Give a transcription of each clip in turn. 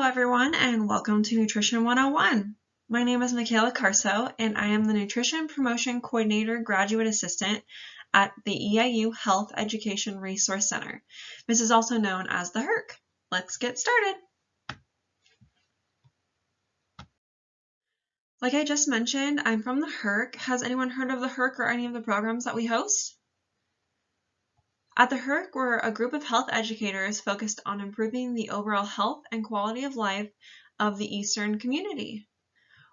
everyone, and welcome to Nutrition 101. My name is Michaela Carso, and I am the Nutrition Promotion Coordinator Graduate Assistant at the EIU Health Education Resource Center. This is also known as the HERC. Let's get started. Like I just mentioned, I'm from the HERC. Has anyone heard of the HERC or any of the programs that we host? At the HERC, we're a group of health educators focused on improving the overall health and quality of life of the Eastern community.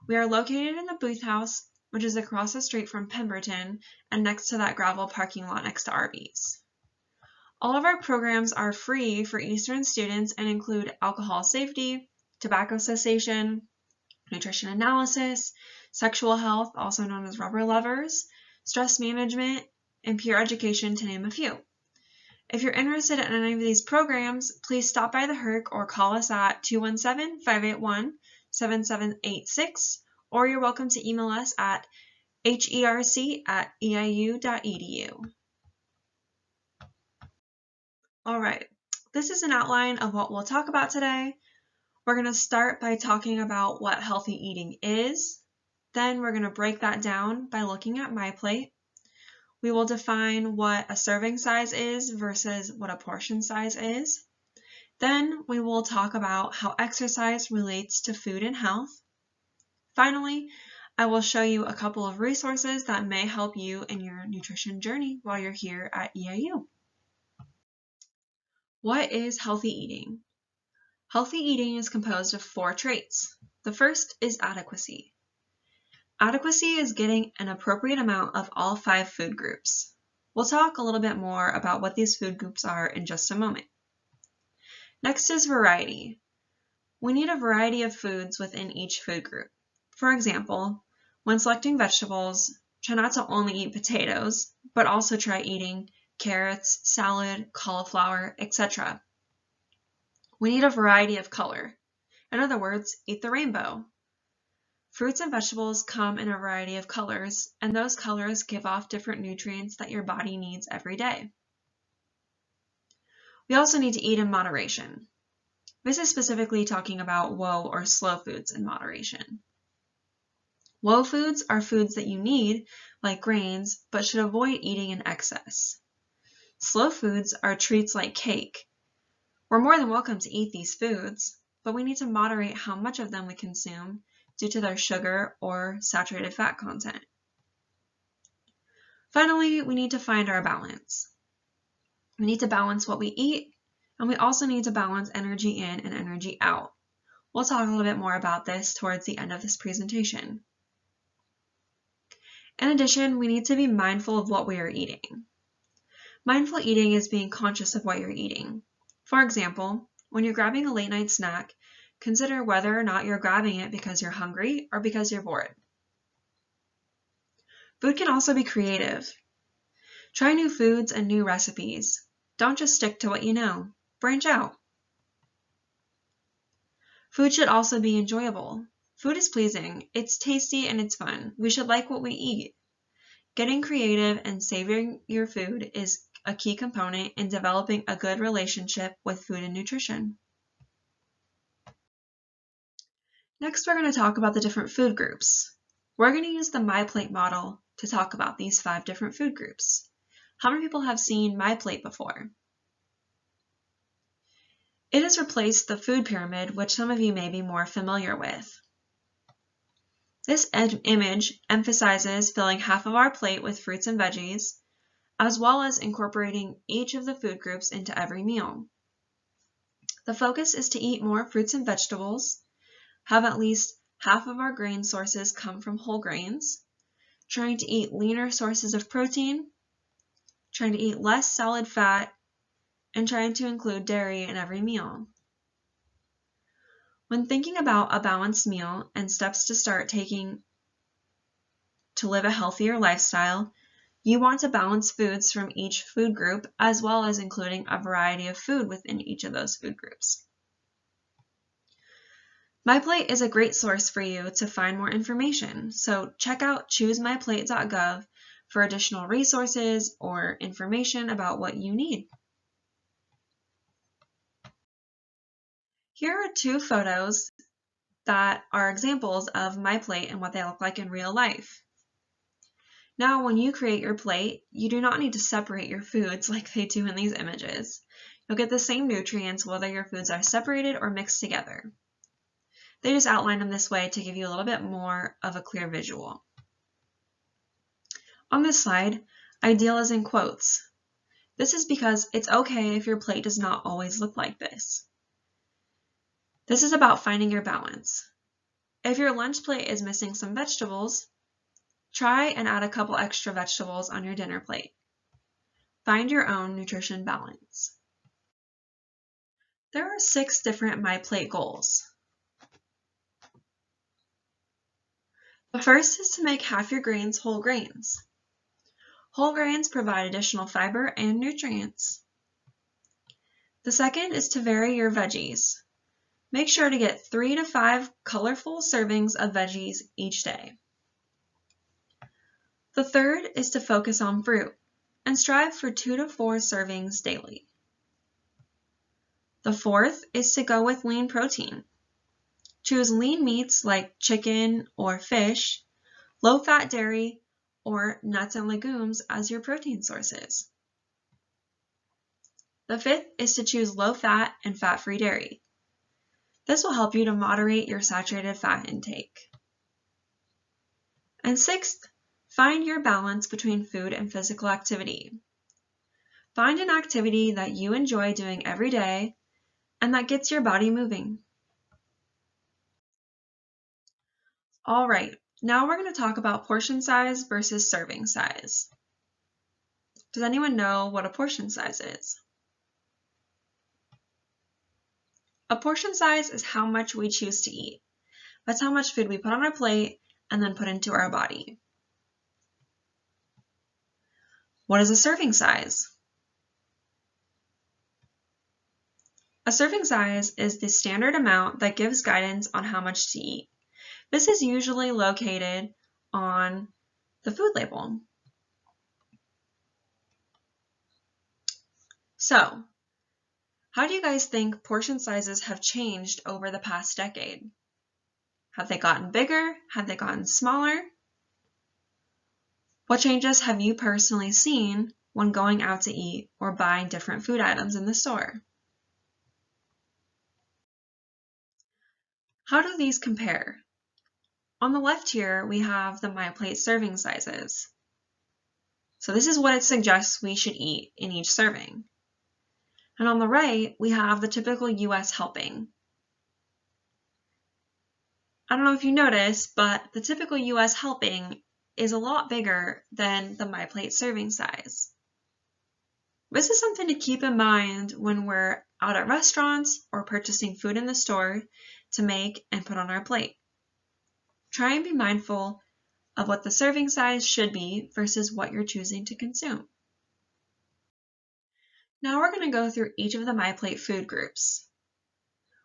We are located in the Booth House, which is across the street from Pemberton and next to that gravel parking lot next to Arby's. All of our programs are free for Eastern students and include alcohol safety, tobacco cessation, nutrition analysis, sexual health, also known as rubber lovers, stress management, and peer education, to name a few. If you're interested in any of these programs, please stop by the HERC or call us at 217-581-7786, or you're welcome to email us at herc@eiu.edu. All right, this is an outline of what we'll talk about today. We're going to start by talking about what healthy eating is. Then we're going to break that down by looking at MyPlate. We will define what a serving size is versus what a portion size is. Then we will talk about how exercise relates to food and health. Finally, I will show you a couple of resources that may help you in your nutrition journey while you're here at EIU. What is healthy eating? Healthy eating is composed of 4 traits. The first is adequacy. Adequacy is getting an appropriate amount of all 5 food groups. We'll talk a little bit more about what these food groups are in just a moment. Next is variety. We need a variety of foods within each food group. For example, when selecting vegetables, try not to only eat potatoes, but also try eating carrots, salad, cauliflower, etc. We need a variety of color. In other words, eat the rainbow. Fruits and vegetables come in a variety of colors, and those colors give off different nutrients that your body needs every day. We also need to eat in moderation. This is specifically talking about WOW or slow foods in moderation. WOW foods are foods that you need, like grains, but should avoid eating in excess. Slow foods are treats like cake. We're more than welcome to eat these foods, but we need to moderate how much of them we consume due to their sugar or saturated fat content. Finally, we need to find our balance. We need to balance what we eat, and we also need to balance energy in and energy out. We'll talk a little bit more about this towards the end of this presentation. In addition, we need to be mindful of what we are eating. Mindful eating is being conscious of what you're eating. For example, when you're grabbing a late night snack, consider whether or not you're grabbing it because you're hungry or because you're bored. Food can also be creative. Try new foods and new recipes. Don't just stick to what you know. Branch out. Food should also be enjoyable. Food is pleasing, it's tasty, and it's fun. We should like what we eat. Getting creative and savoring your food is a key component in developing a good relationship with food and nutrition. Next, we're going to talk about the different food groups. We're going to use the MyPlate model to talk about these 5 different food groups. How many people have seen MyPlate before? It has replaced the food pyramid, which some of you may be more familiar with. This image emphasizes filling half of our plate with fruits and veggies, as well as incorporating each of the food groups into every meal. The focus is to eat more fruits and vegetables, have at least half of our grain sources come from whole grains, trying to eat leaner sources of protein, trying to eat less solid fat, and trying to include dairy in every meal. When thinking about a balanced meal and steps to start taking to live a healthier lifestyle, you want to balance foods from each food group as well as including a variety of food within each of those food groups. MyPlate is a great source for you to find more information, so check out choosemyplate.gov for additional resources or information about what you need. Here are two photos that are examples of my plate and what they look like in real life. Now, when you create your plate, you do not need to separate your foods like they do in these images. You'll get the same nutrients whether your foods are separated or mixed together. They just outline them this way to give you a little bit more of a clear visual. On this slide, ideal is in quotes. This is because it's okay if your plate does not always look like this. This is about finding your balance. If your lunch plate is missing some vegetables, try and add a couple extra vegetables on your dinner plate. Find your own nutrition balance. There are 6 different My Plate goals. The first is to make half your grains whole grains. Whole grains provide additional fiber and nutrients. The second is to vary your veggies. Make sure to get 3 to 5 colorful servings of veggies each day. The third is to focus on fruit and strive for 2 to 4 servings daily. The fourth is to go with lean protein. Choose lean meats like chicken or fish, low-fat dairy, or nuts and legumes as your protein sources. The fifth is to choose low-fat and fat-free dairy. This will help you to moderate your saturated fat intake. And sixth, find your balance between food and physical activity. Find an activity that you enjoy doing every day and that gets your body moving. All right, now we're going to talk about portion size versus serving size. Does anyone know what a portion size is? A portion size is how much we choose to eat. That's how much food we put on our plate and then put into our body. What is a serving size? A serving size is the standard amount that gives guidance on how much to eat. This is usually located on the food label. So, how do you guys think portion sizes have changed over the past decade? Have they gotten bigger? Have they gotten smaller? What changes have you personally seen when going out to eat or buying different food items in the store? How do these compare? On the left here, we have the My Plate serving sizes. So this is what it suggests we should eat in each serving. And on the right, we have the typical US helping. I don't know if you noticed, but the typical US helping is a lot bigger than the My Plate serving size. This is something to keep in mind when we're out at restaurants or purchasing food in the store to make and put on our plate. Try and be mindful of what the serving size should be versus what you're choosing to consume. Now we're going to go through each of the My Plate food groups.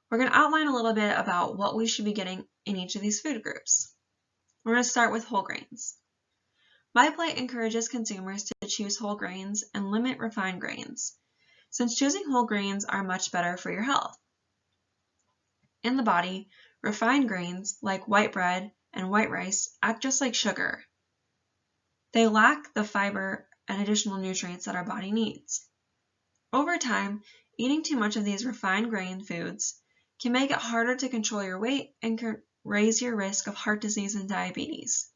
We're going to outline a little bit about what we should be getting in each of these food groups. We're going to start with whole grains. My Plate encourages consumers to choose whole grains and limit refined grains, since choosing whole grains are much better for your health. In the body, refined grains like white bread and white rice act just like sugar. They lack the fiber and additional nutrients that our body needs. Over time, eating too much of these refined grain foods can make it harder to control your weight and can raise your risk of heart disease and diabetes.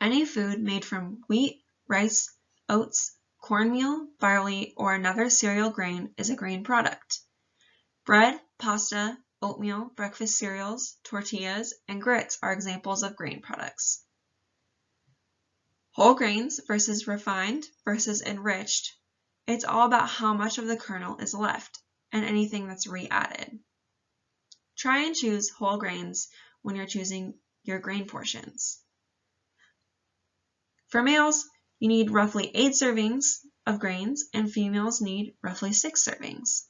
Any food made from wheat, rice, oats, cornmeal, barley, or another cereal grain is a grain product. Bread, pasta, oatmeal, breakfast cereals, tortillas, and grits are examples of grain products. Whole grains versus refined versus enriched, it's all about how much of the kernel is left and anything that's re-added. Try and choose whole grains when you're choosing your grain portions. For males, you need roughly 8 servings of grains and females need roughly 6 servings.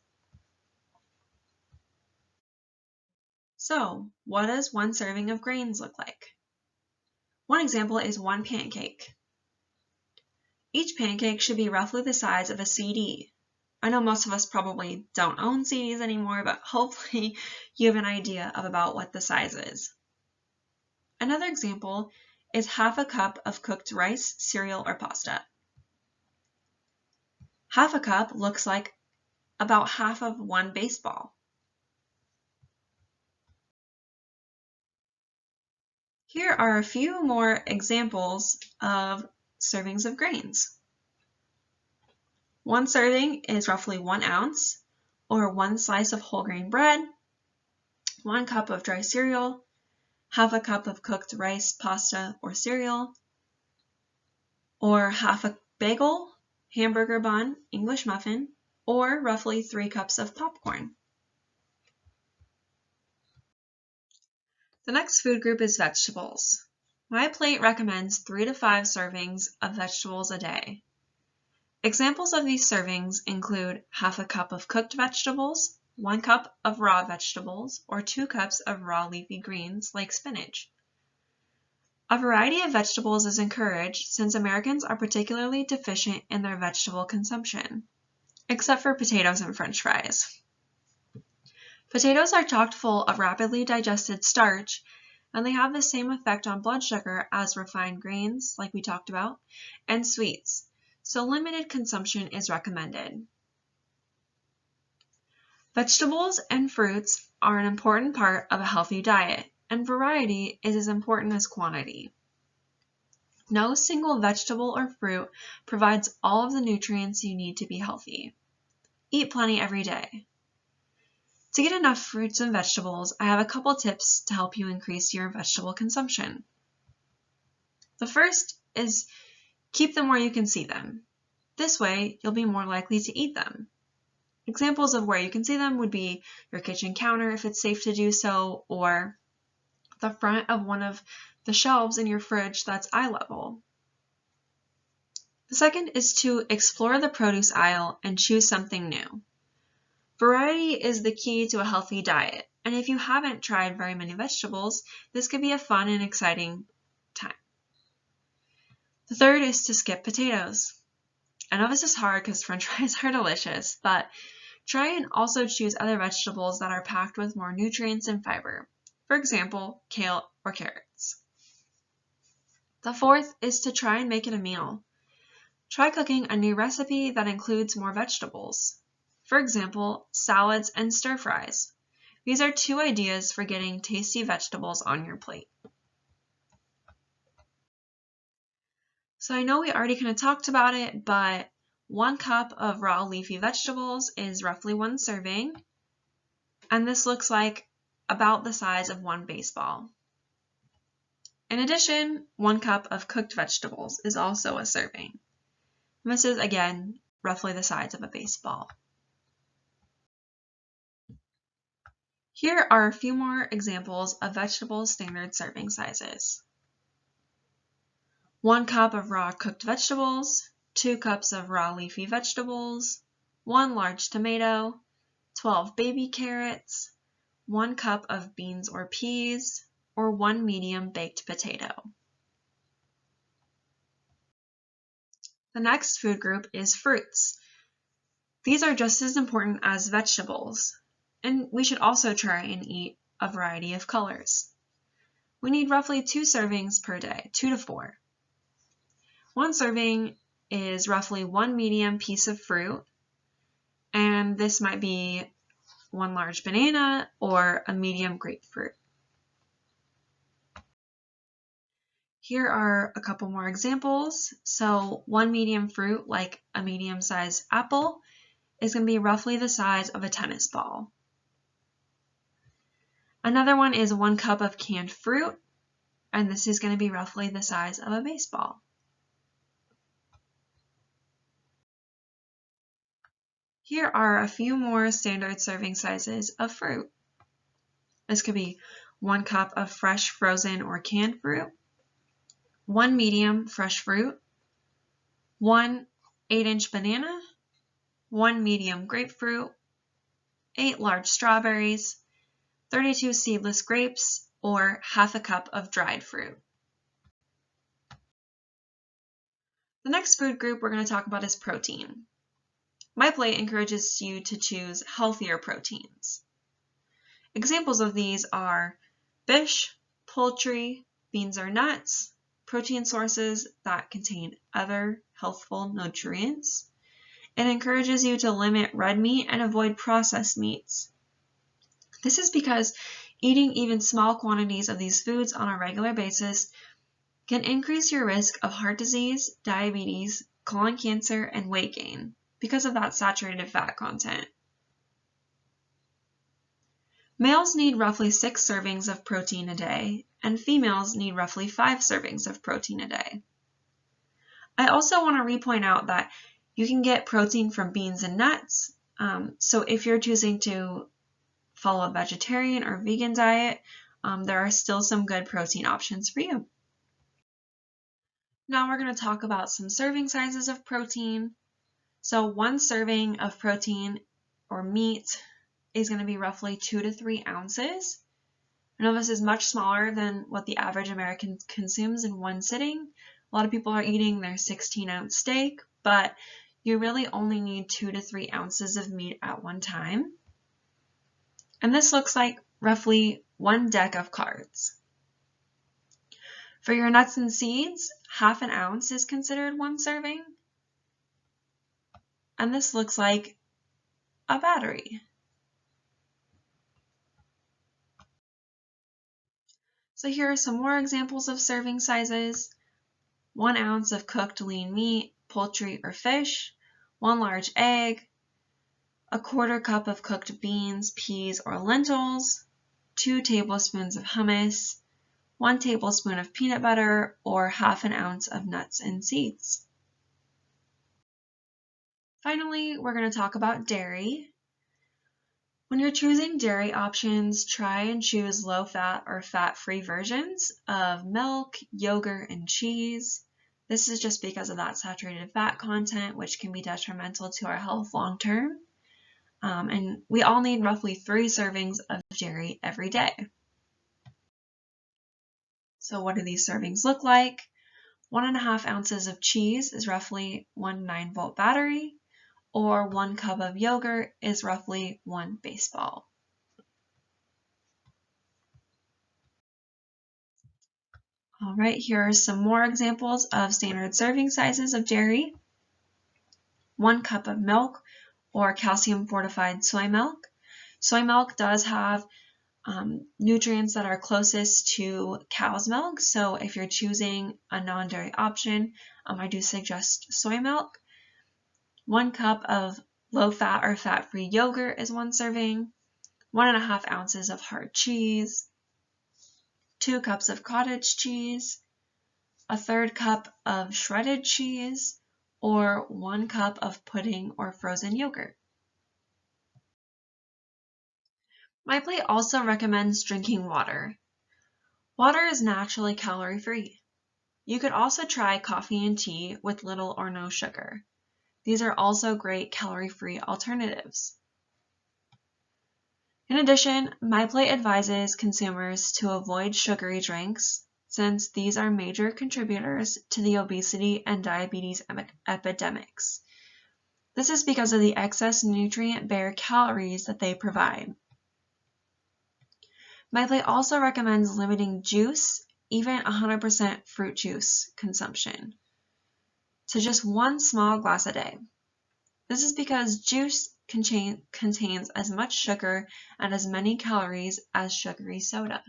So, what does one serving of grains look like? One example is one pancake. Each pancake should be roughly the size of a CD. I know most of us probably don't own CDs anymore, but hopefully you have an idea about what the size is. Another example is half a cup of cooked rice, cereal, or pasta. Half a cup looks like about half of one baseball. Here are a few more examples of servings of grains. One serving is roughly 1 ounce, or 1 slice of whole grain bread, 1 cup of dry cereal, half a cup of cooked rice, pasta, or cereal, or half a bagel, hamburger bun, English muffin, or roughly 3 cups of popcorn. The next food group is vegetables. MyPlate recommends 3 to 5 servings of vegetables a day. Examples of these servings include half a cup of cooked vegetables, 1 cup of raw vegetables, or 2 cups of raw leafy greens like spinach. A variety of vegetables is encouraged since Americans are particularly deficient in their vegetable consumption, except for potatoes and French fries. Potatoes are chock full of rapidly digested starch, and they have the same effect on blood sugar as refined grains, like we talked about, and sweets, so limited consumption is recommended. Vegetables and fruits are an important part of a healthy diet, and variety is as important as quantity. No single vegetable or fruit provides all of the nutrients you need to be healthy. Eat plenty every day. To get enough fruits and vegetables, I have a couple tips to help you increase your vegetable consumption. The first is keep them where you can see them. This way, you'll be more likely to eat them. Examples of where you can see them would be your kitchen counter if it's safe to do so, or the front of one of the shelves in your fridge that's eye level. The second is to explore the produce aisle and choose something new. Variety is the key to a healthy diet, and if you haven't tried very many vegetables, this could be a fun and exciting time. The third is to skip potatoes. I know this is hard because French fries are delicious, but try and also choose other vegetables that are packed with more nutrients and fiber. For example, kale or carrots. The fourth is to try and make it a meal. Try cooking a new recipe that includes more vegetables. For example, salads and stir fries. These are 2 ideas for getting tasty vegetables on your plate. So I know we already kind of talked about it, but 1 cup of raw leafy vegetables is roughly 1 serving, and this looks like about the size of 1 baseball. In addition, 1 cup of cooked vegetables is also a serving. This is, again, roughly the size of a baseball. Here are a few more examples of vegetable standard serving sizes. 1 cup of raw cooked vegetables, 2 cups of raw leafy vegetables, 1 large tomato, 12 baby carrots, 1 cup of beans or peas, or 1 medium baked potato. The next food group is fruits. These are just as important as vegetables, and we should also try and eat a variety of colors. We need roughly 2 servings per day, 2 to 4. 1 serving is roughly 1 medium piece of fruit, and this might be 1 large banana or a medium grapefruit. Here are a couple more examples. So 1 medium fruit, like a medium-sized apple, is going to be roughly the size of a tennis ball. Another one is 1 cup of canned fruit, and this is going to be roughly the size of a baseball. Here are a few more standard serving sizes of fruit. This could be 1 cup of fresh, frozen, or canned fruit, 1 medium fresh fruit, 1 8-inch banana, 1 medium grapefruit, 8 large strawberries, 32 seedless grapes, or half a cup of dried fruit. The next food group we're going to talk about is protein. MyPlate encourages you to choose healthier proteins. Examples of these are fish, poultry, beans or nuts, protein sources that contain other healthful nutrients. It encourages you to limit red meat and avoid processed meats. This is because eating even small quantities of these foods on a regular basis can increase your risk of heart disease, diabetes, colon cancer, and weight gain because of that saturated fat content. Males need roughly 6 servings of protein a day, and females need roughly 5 servings of protein a day. I also want to repoint out that you can get protein from beans and nuts, so if you're choosing to follow a vegetarian or vegan diet, there are still some good protein options for you. Now we're going to talk about some serving sizes of protein. So 1 serving of protein or meat is going to be roughly 2 to 3 ounces. I know this is much smaller than what the average American consumes in one sitting. A lot of people are eating their 16-ounce steak, but you really only need 2 to 3 ounces of meat at one time. And this looks like roughly 1 deck of cards. For your nuts and seeds, half an ounce is considered 1 serving. And this looks like a battery. So here are some more examples of serving sizes. 1 ounce of cooked lean meat, poultry or fish, 1 large egg, 1/4 cup of cooked beans, peas, or lentils, 2 tablespoons of hummus, 1 tablespoon of peanut butter, or half an ounce of nuts and seeds. Finally, we're going to talk about dairy. When you're choosing dairy options, try and choose low-fat or fat-free versions of milk, yogurt, and cheese. This is just because of that saturated fat content, which can be detrimental to our health long-term. And we all need roughly 3 servings of dairy every day. So what do these servings look like? 1.5 ounces of cheese is roughly 1 9-volt battery, or 1 cup of yogurt is roughly 1 baseball. All right, here are some more examples of standard serving sizes of dairy. 1 cup of milk or calcium fortified soy milk. Soy milk does have nutrients that are closest to cow's milk, so if you're choosing a non-dairy option, I do suggest soy milk. 1 cup of low-fat or fat-free yogurt is 1 serving, 1.5 ounces of hard cheese, 2 cups of cottage cheese, 1/3 cup of shredded cheese, or 1 cup of pudding or frozen yogurt. MyPlate also recommends drinking water. Water is naturally calorie-free. You could also try coffee and tea with little or no sugar. These are also great calorie-free alternatives. In addition, MyPlate advises consumers to avoid sugary drinks since these are major contributors to the obesity and diabetes epidemics. This is because of the excess nutrient-bare calories that they provide. MyPlate also recommends limiting juice, even 100% fruit juice consumption, to just 1 small glass a day. This is because juice contains as much sugar and as many calories as sugary soda.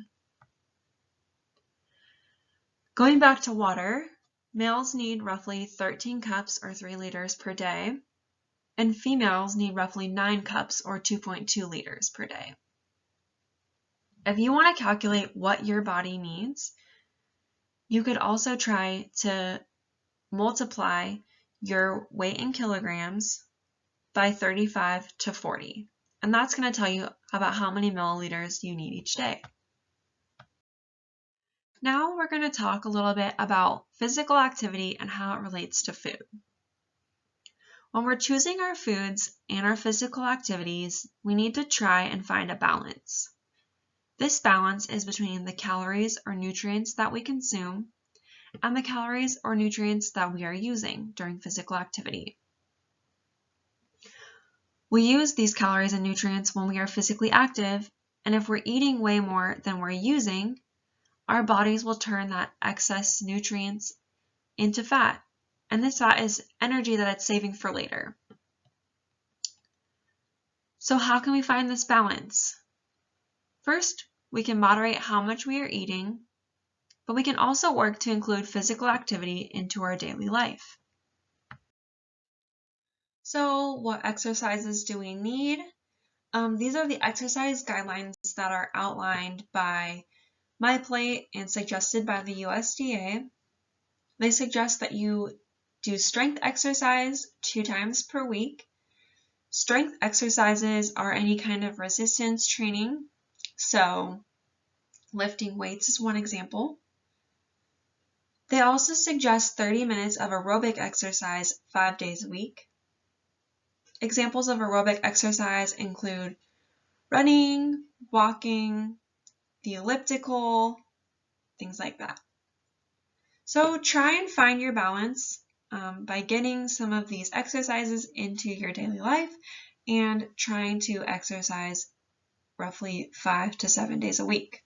Going back to water, males need roughly 13 cups or 3 liters per day, and females need roughly 9 cups or 2.2 liters per day. If you want to calculate what your body needs, you could also try to multiply your weight in kilograms by 35 to 40, and that's going to tell you about how many milliliters you need each day. Now we're going to talk a little bit about physical activity and how it relates to food. When we're choosing our foods and our physical activities, we need to try and find a balance. This balance is between the calories or nutrients that we consume and the calories or nutrients that we are using during physical activity. We use these calories and nutrients when we are physically active, and if we're eating way more than we're using, our bodies will turn that excess nutrients into fat, and this fat is energy that it's saving for later. So how can we find this balance? First, we can moderate how much we are eating, but we can also work to include physical activity into our daily life. So what exercises do we need? These are the exercise guidelines that are outlined by MyPlate and suggested by the USDA. They suggest that you do strength exercise 2 times per week. Strength exercises are any kind of resistance training, so lifting weights is one example. They also suggest 30 minutes of aerobic exercise 5 days a week. Examples of aerobic exercise include running, walking, the elliptical, things like that. So try and find your balance by getting some of these exercises into your daily life and trying to exercise roughly 5 to 7 days a week.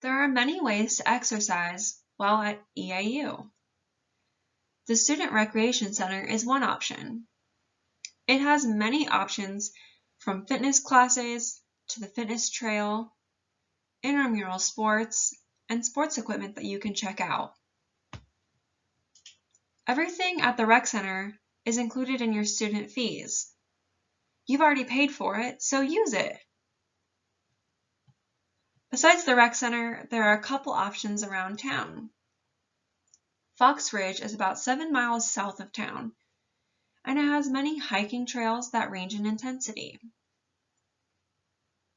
There are many ways to exercise while at EIU. The Student Recreation Center is one option. It has many options from fitness classes to the fitness trail, intramural sports, and sports equipment that you can check out. Everything at the rec center is included in your student fees. You've already paid for it, so use it. Besides the rec center, there are a couple options around town. Fox Ridge is about 7 miles south of town, and it has many hiking trails that range in intensity.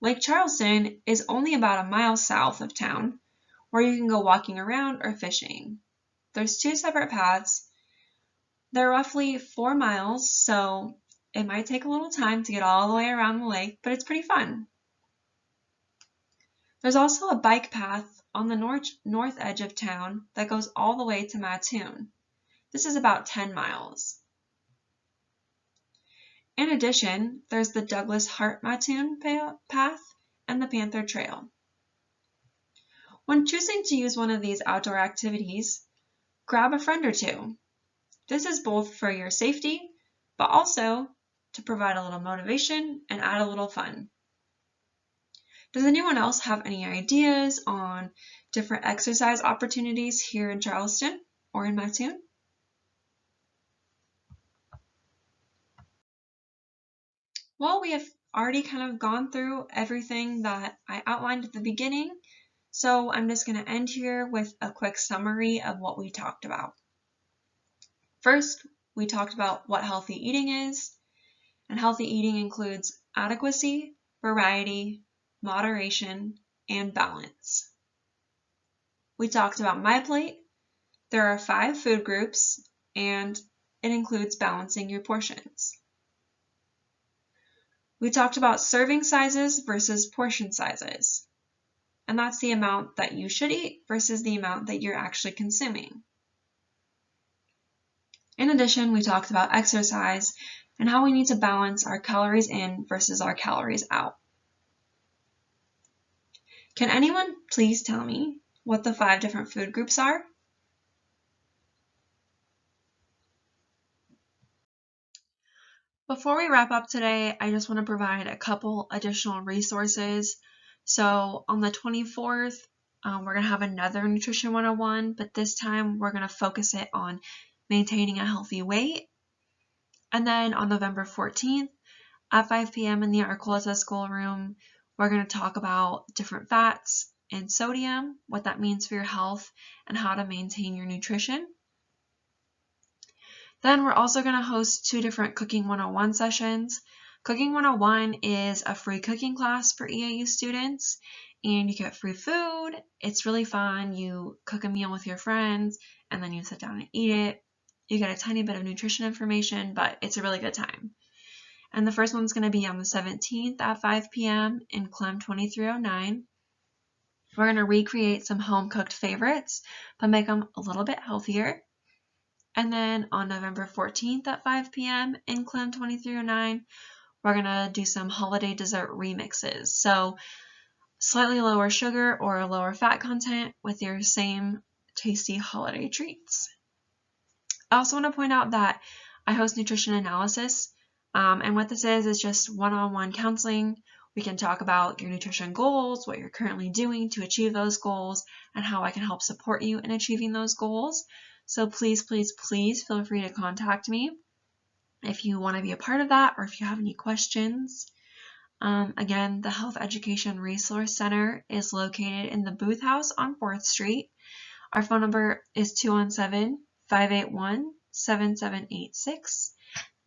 Lake Charleston is only about a mile south of town, where you can go walking around or fishing. There's 2 separate paths. They're roughly 4 miles, so it might take a little time to get all the way around the lake, but it's pretty fun. There's also a bike path on the north edge of town that goes all the way to Mattoon. This is about 10 miles. In addition, there's the Douglas Hart Mattoon path and the Panther Trail. When choosing to use one of these outdoor activities, grab a friend or 2. This is both for your safety, but also to provide a little motivation and add a little fun. Does anyone else have any ideas on different exercise opportunities here in Charleston or in Mattoon? Well, we have already kind of gone through everything that I outlined at the beginning, so I'm just going to end here with a quick summary of what we talked about. First, we talked about what healthy eating is, and healthy eating includes adequacy, variety, moderation, and balance. We talked about MyPlate. There are 5 food groups, and it includes balancing your portions. We talked about serving sizes versus portion sizes, and that's the amount that you should eat versus the amount that you're actually consuming. In addition, we talked about exercise and how we need to balance our calories in versus our calories out. Can anyone please tell me what the 5 different food groups are? Before we wrap up today, I just want to provide a couple additional resources. So on the 24th, we're going to have another Nutrition 101, but this time we're going to focus it on maintaining a healthy weight. And then on November 14th at 5 p.m. in the Arcolata schoolroom, we're going to talk about different fats and sodium, what that means for your health, and how to maintain your nutrition. Then we're also going to host 2 different Cooking 101 sessions. Cooking 101 is a free cooking class for EAU students, and you get free food. It's really fun. You cook a meal with your friends, and then you sit down and eat it. You get a tiny bit of nutrition information, but it's a really good time. And the first one's going to be on the 17th at 5 p.m. in Clem 2309. We're going to recreate some home-cooked favorites, but make them a little bit healthier. And then on November 14th at 5 p.m. in Clem 2309, we're going to do some holiday dessert remixes. So slightly lower sugar or lower fat content with your same tasty holiday treats. I also want to point out that I host nutrition analysis, and what this is just one-on-one counseling. We can talk about your nutrition goals, what you're currently doing to achieve those goals, and how I can help support you in achieving those goals. So please, please, please feel free to contact me if you want to be a part of that or if you have any questions. Again, the Health Education Resource Center is located in the Booth House on 4th Street. Our phone number is 217-581-7786.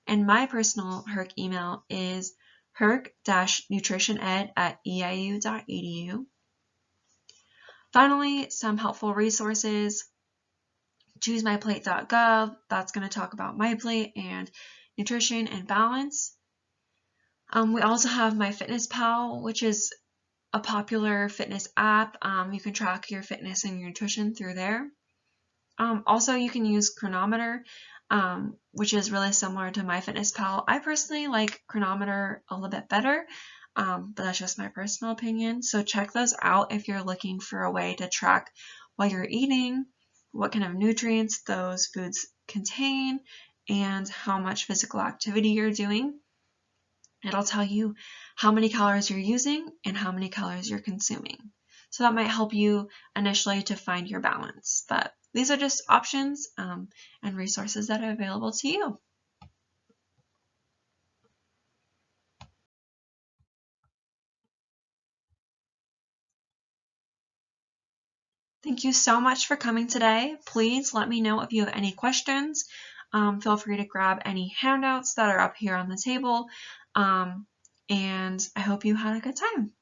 And my personal HERC email is herc-nutritioned@eiu.edu. Finally, some helpful resources. ChooseMyPlate.gov, that's going to talk about MyPlate and nutrition and balance. We also have MyFitnessPal, which is a popular fitness app. You can track your fitness and your nutrition through there. Also, you can use Chronometer, which is really similar to MyFitnessPal. I personally like Chronometer a little bit better, but that's just my personal opinion. So check those out if you're looking for a way to track what you're eating, what kind of nutrients those foods contain, and how much physical activity you're doing. It'll tell you how many calories you're using and how many calories you're consuming. So that might help you initially to find your balance. But these are just options and resources that are available to you. Thank you so much for coming today. Please let me know if you have any questions. Feel free to grab any handouts that are up here on the table. And I hope you had a good time.